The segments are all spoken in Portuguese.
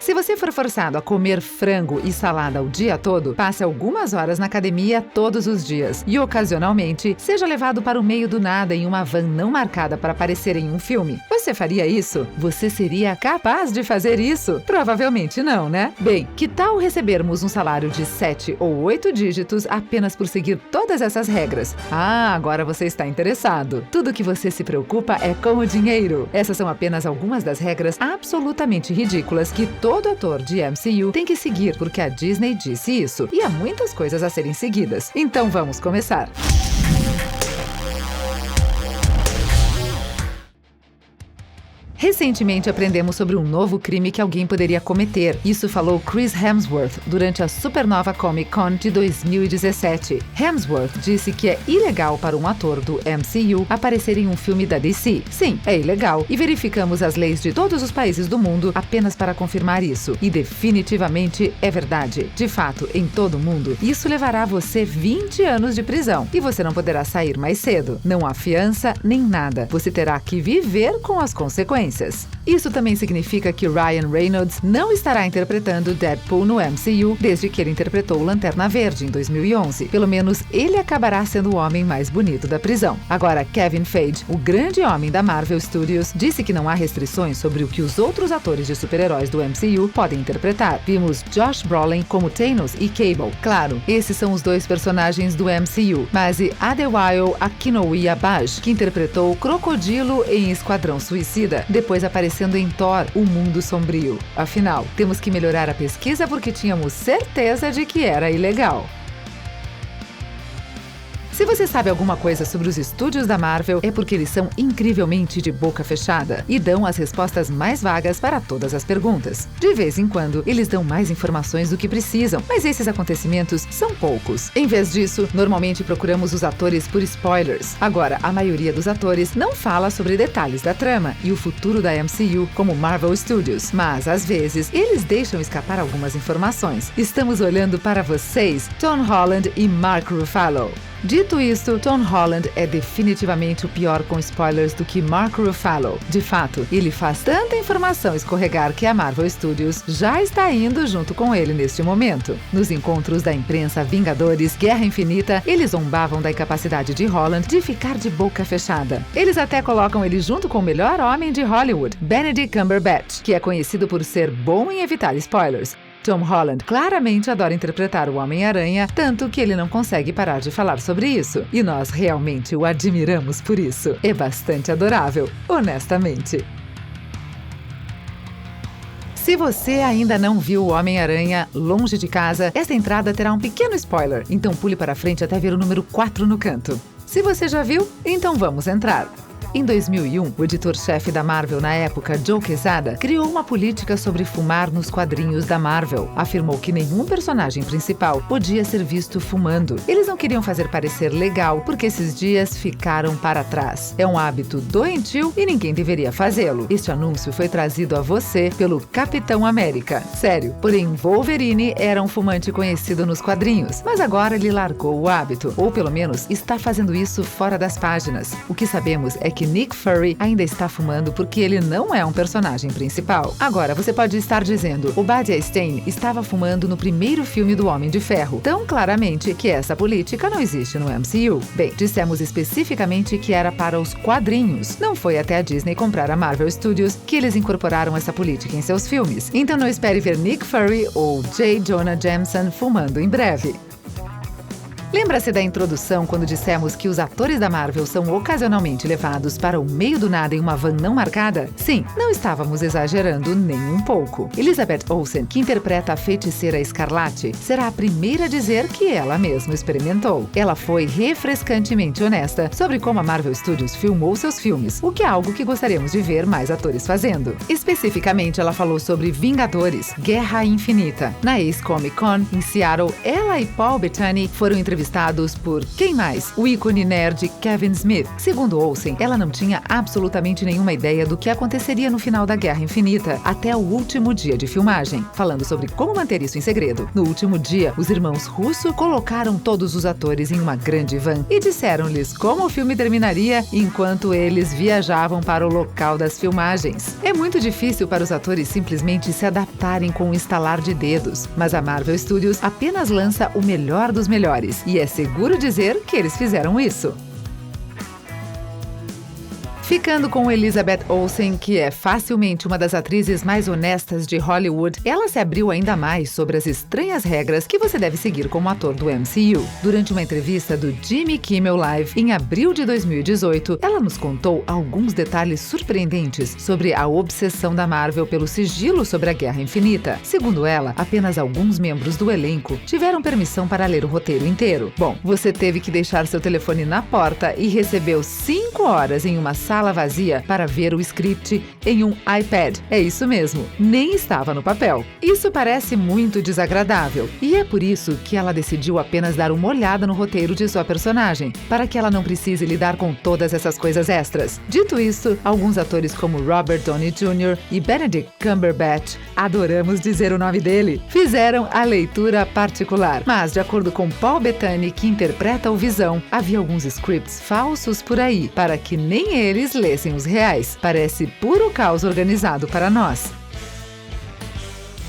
Se você for forçado a comer frango e salada o dia todo, passe algumas horas na academia todos os dias e, ocasionalmente, seja levado para o meio do nada em uma van não marcada para aparecer em um filme. Você faria isso? Você seria capaz de fazer isso? Provavelmente não, né? Bem, que tal recebermos um salário de 7 ou 8 dígitos apenas por seguir todas essas regras? Ah, agora você está interessado. Tudo que você se preocupa é com o dinheiro. Essas são apenas algumas das regras absolutamente ridículas que todo ator de MCU tem que seguir, porque a Disney disse isso, e há muitas coisas a serem seguidas. Então vamos começar. Recentemente aprendemos sobre um novo crime que alguém poderia cometer. Isso falou Chris Hemsworth durante a Supernova Comic Con de 2017. Hemsworth disse que é ilegal para um ator do MCU aparecer em um filme da DC. Sim, é ilegal. E verificamos as leis de todos os países do mundo apenas para confirmar isso. E definitivamente é verdade. De fato, em todo o mundo, isso levará você 20 anos de prisão. E você não poderá sair mais cedo. Não há fiança nem nada. Você terá que viver com as consequências. Isso também significa que Ryan Reynolds não estará interpretando Deadpool no MCU desde que ele interpretou Lanterna Verde em 2011. Pelo menos ele acabará sendo o homem mais bonito da prisão. Agora, Kevin Feige, o grande homem da Marvel Studios, disse que não há restrições sobre o que os outros atores de super-heróis do MCU podem interpretar. Vimos Josh Brolin como Thanos e Cable. Claro, esses são os dois personagens do MCU, mas e Adebayo Akinnuoye-Baj, que interpretou o Crocodilo em Esquadrão Suicida, depois aparecendo em Thor, o Mundo Sombrio. Afinal, temos que melhorar a pesquisa porque tínhamos certeza de que era ilegal. Se você sabe alguma coisa sobre os estúdios da Marvel, é porque eles são incrivelmente de boca fechada e dão as respostas mais vagas para todas as perguntas. De vez em quando, eles dão mais informações do que precisam, mas esses acontecimentos são poucos. Em vez disso, normalmente procuramos os atores por spoilers. Agora, a maioria dos atores não fala sobre detalhes da trama e o futuro da MCU como Marvel Studios, mas às vezes eles deixam escapar algumas informações. Estamos olhando para vocês, Tom Holland e Mark Ruffalo. Dito isto, Tom Holland é definitivamente o pior com spoilers do que Mark Ruffalo. De fato, ele faz tanta informação escorregar que a Marvel Studios já está indo junto com ele neste momento. Nos encontros da imprensa Vingadores, Guerra Infinita, eles zombavam da incapacidade de Holland de ficar de boca fechada. Eles até colocam ele junto com o melhor homem de Hollywood, Benedict Cumberbatch, que é conhecido por ser bom em evitar spoilers. Tom Holland claramente adora interpretar o Homem-Aranha, tanto que ele não consegue parar de falar sobre isso. E nós realmente o admiramos por isso. É bastante adorável, honestamente. Se você ainda não viu o Homem-Aranha Longe de Casa, esta entrada terá um pequeno spoiler, então pule para frente até ver o número 4 no canto. Se você já viu, então vamos entrar. Em 2001, o editor-chefe da Marvel na época, Joe Quesada, criou uma política sobre fumar nos quadrinhos da Marvel. Afirmou que nenhum personagem principal podia ser visto fumando. Eles não queriam fazer parecer legal, porque esses dias ficaram para trás. É um hábito doentio e ninguém deveria fazê-lo. Este anúncio foi trazido a você pelo Capitão América. Sério, porém Wolverine era um fumante conhecido nos quadrinhos, mas agora ele largou o hábito, ou pelo menos está fazendo isso fora das páginas. O que sabemos é que Nick Fury ainda está fumando porque ele não é um personagem principal. Agora, você pode estar dizendo, Obadiah Stane estava fumando no primeiro filme do Homem de Ferro, tão claramente que essa política não existe no MCU. Bem, dissemos especificamente que era para os quadrinhos. Não foi até a Disney comprar a Marvel Studios que eles incorporaram essa política em seus filmes. Então não espere ver Nick Fury ou J. Jonah Jameson fumando em breve. Lembra-se da introdução quando dissemos que os atores da Marvel são ocasionalmente levados para o meio do nada em uma van não marcada? Sim, não estávamos exagerando nem um pouco. Elizabeth Olsen, que interpreta a feiticeira Escarlate, será a primeira a dizer que ela mesma experimentou. Ela foi refrescantemente honesta sobre como a Marvel Studios filmou seus filmes, o que é algo que gostaríamos de ver mais atores fazendo. Especificamente, ela falou sobre Vingadores, Guerra Infinita. Na Ace Comic Con, em Seattle, ela e Paul Bettany foram entrevistados entrevistados por quem mais? O ícone nerd Kevin Smith. Segundo Olsen, ela não tinha absolutamente nenhuma ideia do que aconteceria no final da Guerra Infinita, até o último dia de filmagem, falando sobre como manter isso em segredo. No último dia, os irmãos Russo colocaram todos os atores em uma grande van e disseram-lhes como o filme terminaria enquanto eles viajavam para o local das filmagens. É muito difícil para os atores simplesmente se adaptarem com um estalar de dedos, mas a Marvel Studios apenas lança o melhor dos melhores, e é seguro dizer que eles fizeram isso. Ficando com Elizabeth Olsen, que é facilmente uma das atrizes mais honestas de Hollywood, ela se abriu ainda mais sobre as estranhas regras que você deve seguir como ator do MCU. Durante uma entrevista do Jimmy Kimmel Live, em abril de 2018, ela nos contou alguns detalhes surpreendentes sobre a obsessão da Marvel pelo sigilo sobre a Guerra Infinita. Segundo ela, apenas alguns membros do elenco tiveram permissão para ler o roteiro inteiro. Bom, você teve que deixar seu telefone na porta e recebeu 5 horas em uma sala vazia para ver o script em um iPad. É isso mesmo, nem estava no papel. Isso parece muito desagradável, e é por isso que ela decidiu apenas dar uma olhada no roteiro de sua personagem, para que ela não precise lidar com todas essas coisas extras. Dito isso, alguns atores como Robert Downey Jr. e Benedict Cumberbatch, adoramos dizer o nome dele, fizeram a leitura particular. Mas, de acordo com Paul Bettany, que interpreta o Visão, havia alguns scripts falsos por aí, para que nem eles lessem os reais. Parece puro caos organizado para nós.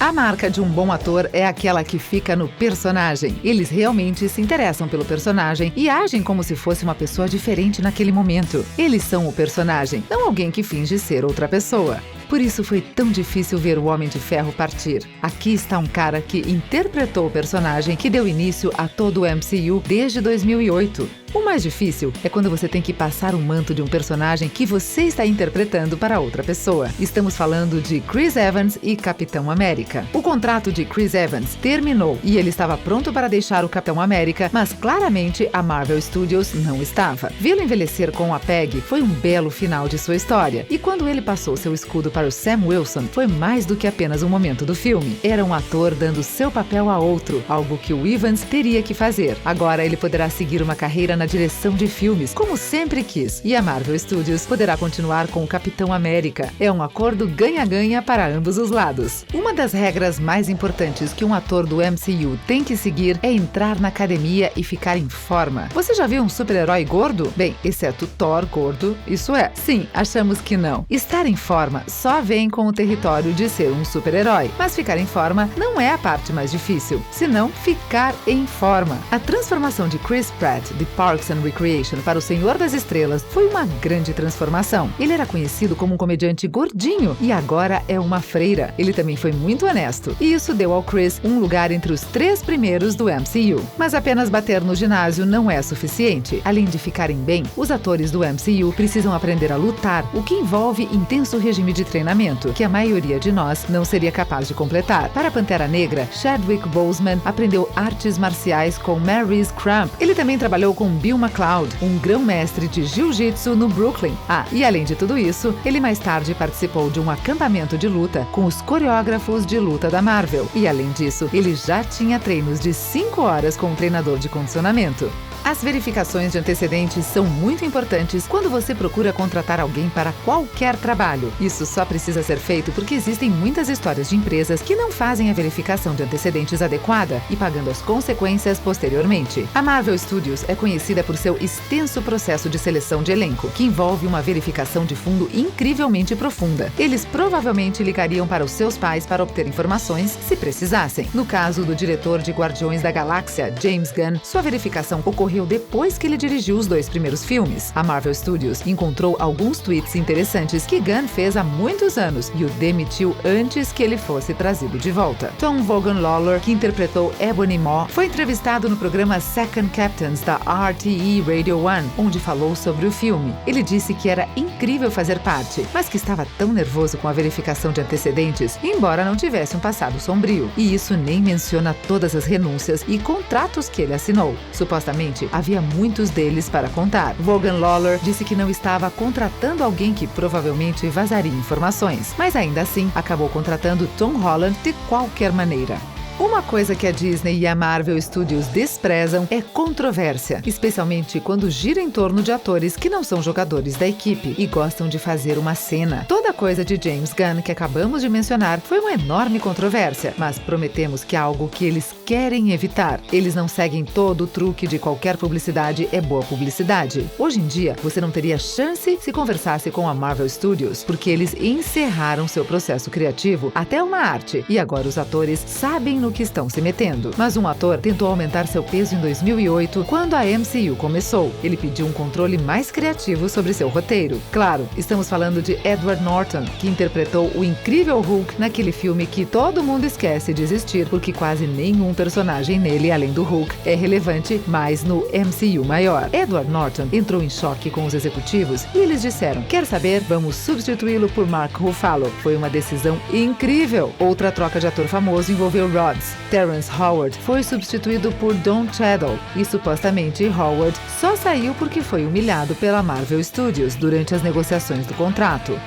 A marca de um bom ator é aquela que fica no personagem. Eles realmente se interessam pelo personagem e agem como se fosse uma pessoa diferente naquele momento. Eles são o personagem, não alguém que finge ser outra pessoa. Por isso foi tão difícil ver o Homem de Ferro partir. Aqui está um cara que interpretou o personagem que deu início a todo o MCU desde 2008. O mais difícil é quando você tem que passar o manto de um personagem que você está interpretando para outra pessoa. Estamos falando de Chris Evans e Capitão América. O contrato de Chris Evans terminou e ele estava pronto para deixar o Capitão América, mas claramente a Marvel Studios não estava. Vê-lo envelhecer com a Peggy foi um belo final de sua história. E quando ele passou seu escudo para o Sam Wilson, foi mais do que apenas um momento do filme. Era um ator dando seu papel a outro, algo que o Evans teria que fazer. Agora ele poderá seguir uma carreira na direção de filmes, como sempre quis, e a Marvel Studios poderá continuar com o Capitão América. É um acordo ganha-ganha para ambos os lados. Uma das regras mais importantes que um ator do MCU tem que seguir é entrar na academia e ficar em forma. Você já viu um super-herói gordo? Bem, exceto Thor gordo, isso é. Sim, achamos que não. Estar em forma só vem com o território de ser um super-herói, mas ficar em forma não é a parte mais difícil, senão ficar em forma. A transformação de Chris Pratt de Parks and Recreation para o Senhor das Estrelas foi uma grande transformação. Ele era conhecido como um comediante gordinho e agora é uma freira. Ele também foi muito honesto e isso deu ao Chris um lugar entre os 3 primeiros do MCU. Mas apenas bater no ginásio não é suficiente. Além de ficarem bem, os atores do MCU precisam aprender a lutar, o que envolve intenso regime de treinamento, que a maioria de nós não seria capaz de completar. Para Pantera Negra, Chadwick Boseman aprendeu artes marciais com Maurice Crump. Ele também trabalhou com Bill McLeod, um grão-mestre de jiu-jitsu no Brooklyn. E além de tudo isso, ele mais tarde participou de um acampamento de luta com os coreógrafos de luta da Marvel. E além disso, ele já tinha treinos de 5 horas com um treinador de condicionamento. As verificações de antecedentes são muito importantes quando você procura contratar alguém para qualquer trabalho. Isso só precisa ser feito porque existem muitas histórias de empresas que não fazem a verificação de antecedentes adequada e pagando as consequências posteriormente. A Marvel Studios é conhecida por seu extenso processo de seleção de elenco, que envolve uma verificação de fundo incrivelmente profunda. Eles provavelmente ligariam para os seus pais para obter informações se precisassem. No caso do diretor de Guardiões da Galáxia, James Gunn, sua verificação ocorreu depois que ele dirigiu os 2 primeiros filmes. A Marvel Studios encontrou alguns tweets interessantes que Gunn fez há muitos anos e o demitiu antes que ele fosse trazido de volta. Tom Vaughan Lawlor, que interpretou Ebony Maw, foi entrevistado no programa Second Captains da RTE Radio 1, onde falou sobre o filme. Ele disse que era incrível fazer parte, mas que estava tão nervoso com a verificação de antecedentes, embora não tivesse um passado sombrio. E isso nem menciona todas as renúncias e contratos que ele assinou. Supostamente, havia muitos deles para contar. Vaughan Lawlor disse que não estava contratando alguém que provavelmente vazaria informações, mas ainda assim acabou contratando Tom Holland de qualquer maneira. Uma coisa que a Disney e a Marvel Studios desprezam é controvérsia, especialmente quando gira em torno de atores que não são jogadores da equipe e gostam de fazer uma cena. Toda coisa de James Gunn que acabamos de mencionar foi uma enorme controvérsia, mas prometemos que é algo que eles querem evitar. Eles não seguem todo o truque de qualquer publicidade é boa publicidade. Hoje em dia, você não teria chance se conversasse com a Marvel Studios, porque eles encerraram seu processo criativo até uma arte, e agora os atores sabem no que estão se metendo. Mas um ator tentou aumentar seu peso em 2008, quando a MCU começou. Ele pediu um controle mais criativo sobre seu roteiro. Claro, estamos falando de Edward Norton, que interpretou o incrível Hulk naquele filme que todo mundo esquece de existir, porque quase nenhum personagem nele, além do Hulk, é relevante, mas no MCU maior. Edward Norton entrou em choque com os executivos e eles disseram: quer saber? Vamos substituí-lo por Mark Ruffalo. Foi uma decisão incrível. Outra troca de ator famoso envolveu Rhodes. Terrence Howard foi substituído por Don Cheadle e supostamente Howard só saiu porque foi humilhado pela Marvel Studios durante as negociações do contrato.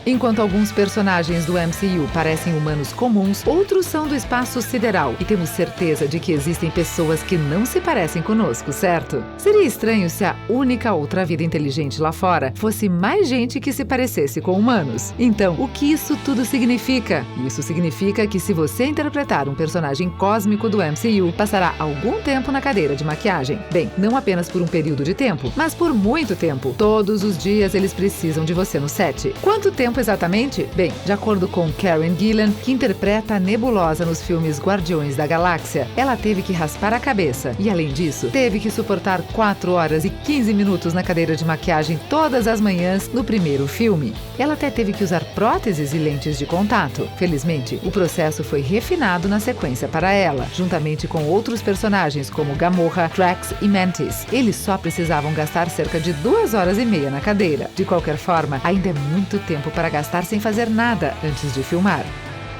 Enquanto alguns personagens do MCU parecem humanos comuns, outros são do espaço sideral e temos certeza de que existem pessoas que não se parecem conosco, certo? Seria estranho se a única outra vida inteligente lá fora fosse mais gente que se parecesse com humanos. Então, o que isso tudo significa? Isso significa que se você interpretar um personagem cósmico do MCU, passará algum tempo na cadeira de maquiagem. Bem, não apenas por um período de tempo, mas por muito tempo. Todos os dias eles precisam de você no set. Quanto tempo exatamente? Bem, de acordo com Karen Gillan, que interpreta a Nebulosa nos filmes Guardiões da Galáxia, ela teve que raspar a cabeça e, além disso, teve que suportar 4 horas e 15 minutos na cadeira de maquiagem todas as manhãs no primeiro filme. Ela até teve que usar próteses e lentes de contato. Felizmente, o processo foi refinado na sequência para ela, juntamente com outros personagens como Gamorra, Drax e Mantis. Eles só precisavam gastar cerca de 2 horas e meia na cadeira. De qualquer forma, ainda é muito tempo para gastar sem fazer nada antes de filmar.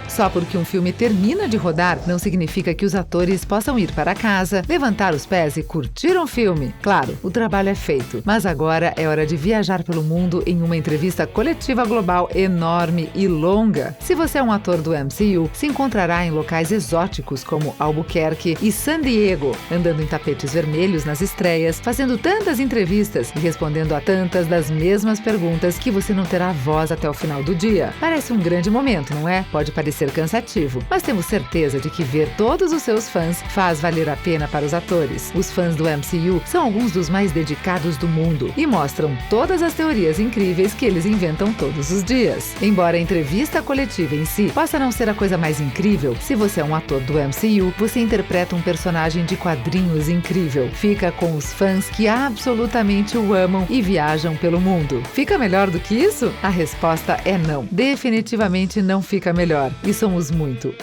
Só porque um filme termina de rodar, não significa que os atores possam ir para casa, levantar os pés e curtir um filme. Claro, o trabalho é feito, mas agora é hora de viajar pelo mundo em uma entrevista coletiva global enorme e longa. Se você é um ator do MCU, se encontrará em locais exóticos como Albuquerque e San Diego, andando em tapetes vermelhos nas estreias, fazendo tantas entrevistas e respondendo a tantas das mesmas perguntas que você não terá voz até o final do dia. Parece um grande momento, não é? Pode parecer cansativo, mas temos certeza de que ver todos os seus fãs faz valer a pena para os atores. Os fãs do MCU são alguns dos mais dedicados do mundo e mostram todas as teorias incríveis que eles inventam todos os dias. Embora a entrevista coletiva em si possa não ser a coisa mais incrível, se você é um ator do MCU, você interpreta um personagem de quadrinhos incrível. Fica com os fãs que absolutamente o amam e viajam pelo mundo. Fica melhor do que isso? A resposta é não. Definitivamente não fica melhor. E somos muito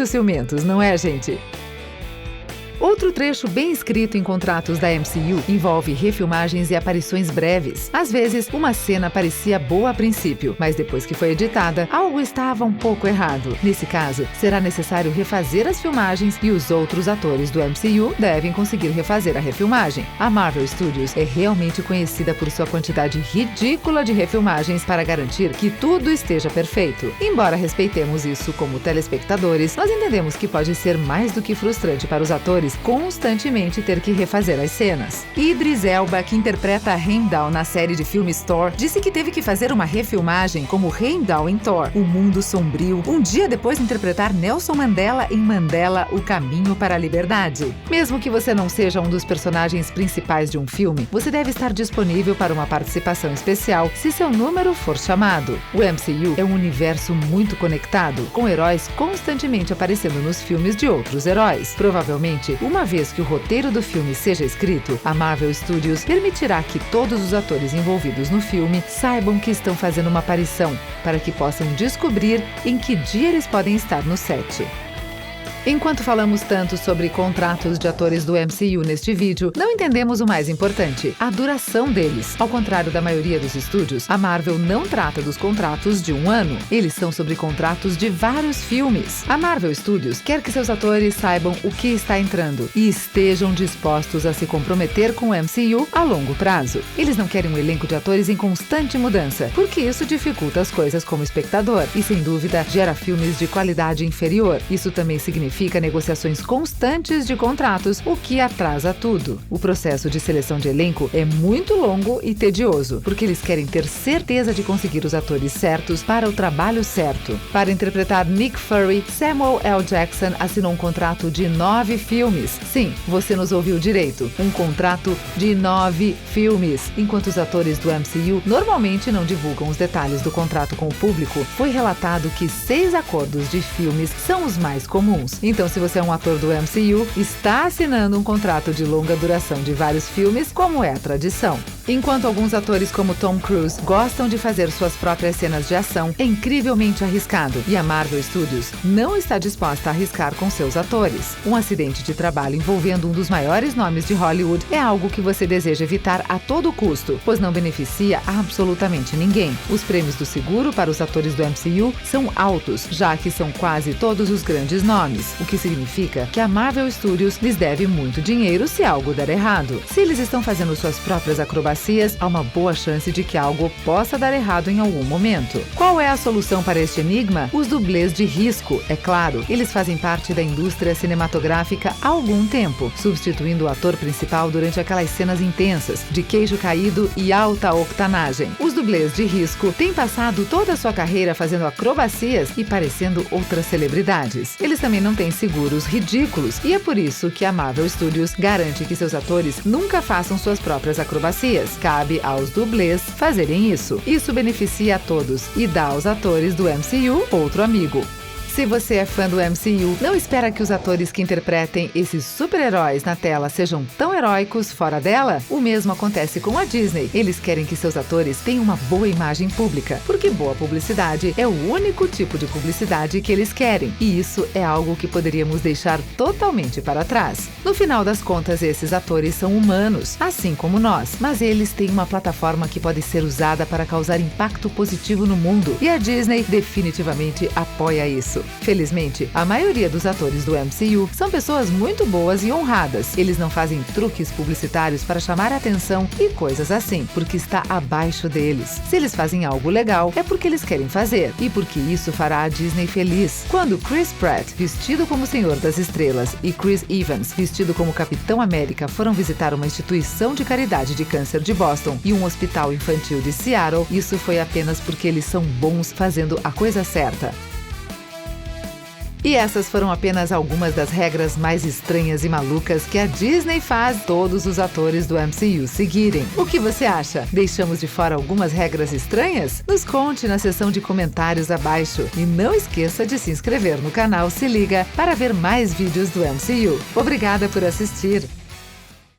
ciumentos, não é, gente? Outro trecho bem escrito em contratos da MCU envolve refilmagens e aparições breves. Às vezes, uma cena parecia boa a princípio, mas depois que foi editada, algo estava um pouco errado. Nesse caso, será necessário refazer as filmagens e os outros atores do MCU devem conseguir refazer a refilmagem. A Marvel Studios é realmente conhecida por sua quantidade ridícula de refilmagens para garantir que tudo esteja perfeito. Embora respeitemos isso como telespectadores, nós entendemos que pode ser mais do que frustrante para os atores constantemente ter que refazer as cenas. Idris Elba, que interpreta a Heimdall na série de filmes Thor, disse que teve que fazer uma refilmagem como Heimdall em Thor, O Mundo Sombrio, um dia depois de interpretar Nelson Mandela em Mandela, O Caminho para a Liberdade. Mesmo que você não seja um dos personagens principais de um filme, você deve estar disponível para uma participação especial se seu número for chamado. O MCU é um universo muito conectado, com heróis constantemente aparecendo nos filmes de outros heróis. Provavelmente, uma vez que o roteiro do filme seja escrito, a Marvel Studios permitirá que todos os atores envolvidos no filme saibam que estão fazendo uma aparição, para que possam descobrir em que dia eles podem estar no set. Enquanto falamos tanto sobre contratos de atores do MCU neste vídeo, não entendemos o mais importante, a duração deles. Ao contrário da maioria dos estúdios, a Marvel não trata dos contratos de 1 ano. Eles são sobre contratos de vários filmes. A Marvel Studios quer que seus atores saibam o que está entrando e estejam dispostos a se comprometer com o MCU a longo prazo. Eles não querem um elenco de atores em constante mudança, porque isso dificulta as coisas como espectador e, sem dúvida, gera filmes de qualidade inferior. Isso também significa significa negociações constantes de contratos, o que atrasa tudo. O processo de seleção de elenco é muito longo e tedioso, porque eles querem ter certeza de conseguir os atores certos para o trabalho certo. Para interpretar Nick Fury, Samuel L. Jackson assinou um contrato de 9 filmes. Sim, você nos ouviu direito. Um contrato de 9 filmes. Enquanto os atores do MCU normalmente não divulgam os detalhes do contrato com o público, foi relatado que 6 acordos de filmes são os mais comuns. Então, se você é um ator do MCU, está assinando um contrato de longa duração de vários filmes, como é a tradição. Enquanto alguns atores como Tom Cruise gostam de fazer suas próprias cenas de ação, é incrivelmente arriscado, e a Marvel Studios não está disposta a arriscar com seus atores. Um acidente de trabalho envolvendo um dos maiores nomes de Hollywood é algo que você deseja evitar a todo custo, pois não beneficia absolutamente ninguém. Os prêmios do seguro para os atores do MCU são altos, já que são quase todos os grandes nomes, o que significa que a Marvel Studios lhes deve muito dinheiro se algo der errado. Se eles estão fazendo suas próprias acrobacias, há uma boa chance de que algo possa dar errado em algum momento. Qual é a solução para este enigma? Os dublês de risco, é claro. Eles fazem parte da indústria cinematográfica há algum tempo, substituindo o ator principal durante aquelas cenas intensas, de queijo caído e alta octanagem. Os dublês de risco têm passado toda a sua carreira fazendo acrobacias e parecendo outras celebridades. Eles também não têm seguros ridículos, e é por isso que a Marvel Studios garante que seus atores nunca façam suas próprias acrobacias. Cabe aos dublês fazerem isso. Isso beneficia a todos e dá aos atores do MCU outro amigo. Se você é fã do MCU, não espera que os atores que interpretem esses super-heróis na tela sejam tão heróicos fora dela? O mesmo acontece com a Disney. Eles querem que seus atores tenham uma boa imagem pública, porque boa publicidade é o único tipo de publicidade que eles querem, e isso é algo que poderíamos deixar totalmente para trás. No final das contas, esses atores são humanos, assim como nós, mas eles têm uma plataforma que pode ser usada para causar impacto positivo no mundo, e a Disney definitivamente apoia isso. Felizmente, a maioria dos atores do MCU são pessoas muito boas e honradas. Eles não fazem truques publicitários para chamar a atenção e coisas assim, porque está abaixo deles. Se eles fazem algo legal, é porque eles querem fazer, e porque isso fará a Disney feliz. Quando Chris Pratt, vestido como Senhor das Estrelas, e Chris Evans, vestido como Capitão América, foram visitar uma instituição de caridade de câncer de Boston e um hospital infantil de Seattle, isso foi apenas porque eles são bons fazendo a coisa certa. E essas foram apenas algumas das regras mais estranhas e malucas que a Disney faz todos os atores do MCU seguirem. O que você acha? Deixamos de fora algumas regras estranhas? Nos conte na seção de comentários abaixo. E não esqueça de se inscrever no canal Se Liga para ver mais vídeos do MCU. Obrigada por assistir!